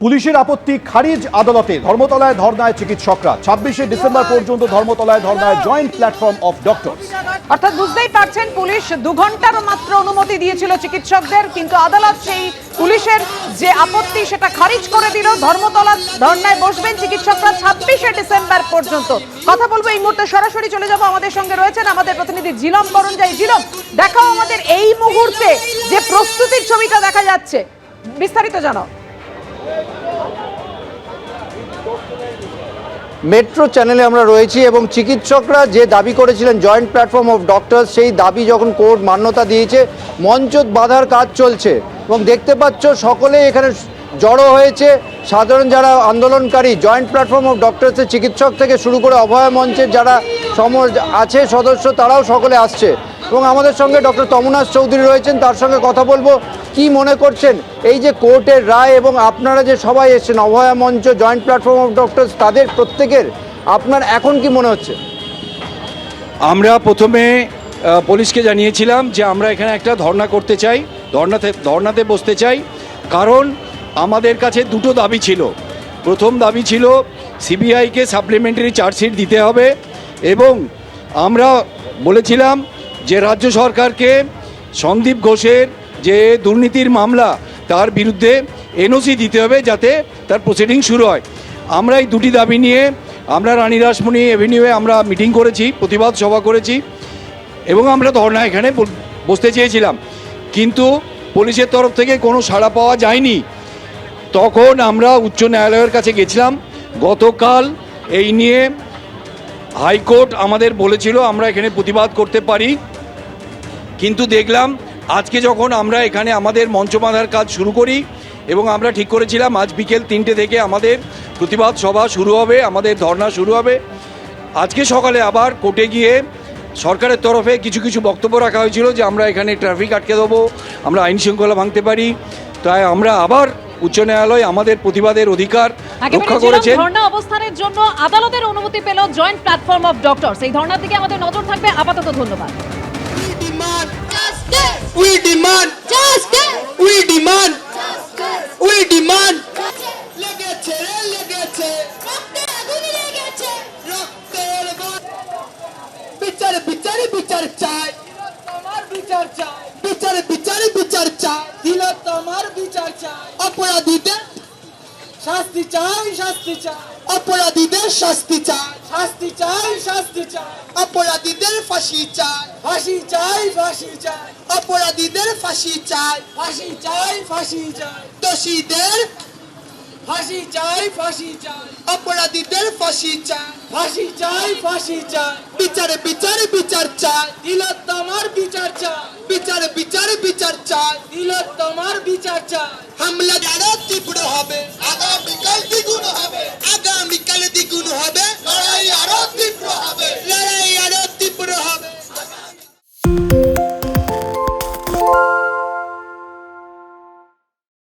পুলিশের আপত্তি খারিজ আদালতে। ধর্মতলায় ধর্নায় চিকিৎসকরা। 26শে ডিসেম্বর পর্যন্ত ধর্মতলায় ধর্নায় জয়েন্ট প্ল্যাটফর্ম অফ ডক্টরস। অর্থাৎ বুঝতেই পারছেন, পুলিশ 2 ঘন্টার মাত্র অনুমতি দিয়েছিল চিকিৎসকদের, কিন্তু আদালত সেই পুলিশের যে আপত্তি সেটা খারিজ করে দিল। ধর্মতলা ধর্নায় বসবেন চিকিৎসকরা 26শে ডিসেম্বর পর্যন্ত। কথা বলবো এই মুহূর্তে, সরাসরি চলে যাব, আমাদের সঙ্গে রয়েছেন আমাদের প্রতিনিধি জিলম বরঞ্জাই। জিলম, দেখাও আমাদের এই মুহূর্তে যে প্রস্তুতির ছবিটা দেখা যাচ্ছে, বিস্তারিত জানাও। মেট্রো চ্যানেলে আমরা রয়েছি এবং চিকিৎসকরা যে দাবি করেছিলেন জয়েন্ট প্ল্যাটফর্ম অফ ডক্টরস, সেই দাবি যখন কোর্ট মান্যতা দিয়েছে, মঞ্চ বাঁধার কাজ চলছে এবং দেখতে পাচ্ছ সকলে এখানে জড়ো হয়েছে। সাধারণ যারা আন্দোলনকারী, জয়েন্ট প্ল্যাটফর্ম অফ ডক্টরসের চিকিৎসক থেকে শুরু করে অভয় মঞ্চের যারা আছে সদস্য, তারাও সকলে আসছে এবং আমাদের সঙ্গে ডক্টর তমনাশ চৌধুরী রয়েছেন, তার সঙ্গে কথা বলবো। কি মনে করছেন এই যে কোর্টের রায় এবং আপনারা যে সবাই এসেছেন, অভয়া মঞ্চ, জয়েন্ট প্ল্যাটফর্ম অফ ডক্টরস, তাদের প্রত্যেকের আপনার এখন কি মনে হচ্ছে? আমরা প্রথমে পুলিশকে জানিয়েছিলাম যে আমরা এখানে একটা ধর্না করতে চাই, ধর্নাতে বসতে চাই, কারণ আমাদের কাছে দুটো দাবি ছিল। প্রথম দাবি ছিল সিবিআইকে সাপ্লিমেন্টারি চার্জশিট দিতে হবে এবং আমরা বলেছিলাম যে রাজ্য সরকারকে সন্দীপ ঘোষের যে দুর্নীতির মামলা, তার বিরুদ্ধে এনওসি দিতে হবে যাতে তার প্রসিডিং শুরু হয়। আমরা এই দুটি দাবি নিয়ে আমরা রানী রাসমণি এভিনিউয়ে আমরা মিটিং করেছি, প্রতিবাদ সভা করেছি এবং আমরা ধর্না এখানে বসতে চেয়েছিলাম, কিন্তু পুলিশের তরফ থেকে কোনো সাড়া পাওয়া যায়নি। তখন আমরা উচ্চ ন্যায়ালয়ের কাছে গেছিলাম। গতকাল এই নিয়ে হাইকোর্ট আমাদের বলেছিল আমরা এখানে প্রতিবাদ করতে পারি, কিন্তু দেখলাম আজকে যখন আমরা এখানে আমাদের মঞ্চ বাঁধার কাজ শুরু করি এবং আমরা ঠিক করেছিলাম আজ বিকেল 3টে থেকে আমাদের প্রতিবাদ সভা শুরু হবে, আমাদের ধর্না শুরু হবে। আজকে সকালে আবার কোর্টে গিয়ে সরকারের তরফে কিছু কিছু বক্তব্য রাখা হয়েছিল যে আমরা এখানে ট্রাফিক আটকে দেবো, আমরা আইন শৃঙ্খলা ভাঙতে পারি। তাই আমরা আবার উচ্চ ন্যায়ালয় আমাদের প্রতিবাদের অধিকার রক্ষা করেছে। ধর্ণা অবস্থানের জন্য আদালতের অনুমতি পেল জয়েন্ট প্ল্যাটফর্ম অফ ডক্টরস। এই ধর্নার দিকে আমাদের নজর থাকবে। আপাতত ধন্যবাদ। We demand justice. We demand justice. We demand লেগেছে লেগেছে রক্তে আগুন লেগেছে রক্তের বিচার বিচার বিচার চাই, তোমার বিচার চাই, বিচার বিচার বিচার চাই, দিল তোমার বিচার চাই, অপরাধীদের শাস্তি চাই, শাস্তি চাই, অপরাধীদের শাস্তি চাই, শাস্তি চাই, শাস্তি চাই, অপরাধীদের ফাঁসি চাই, ফাঁসি চাই, ফাঁসি চাই, অপরাধীদের ফাঁসি চাই, ফাঁসি চাই, ফাঁসি চাই, দোষীদের ফাঁসি চাই, ফাঁসি চাই, অপরাধীদের ফাঁসি চাই, ফাঁসি চাই, ফাঁসি চাই, বিচার বিচার বিচার চাই, দিল তোমার বিচার চাই, বিচার বিচার বিচার চাই, দিল তোমার বিচার চাই, হামলা আরো তীব্র হবে।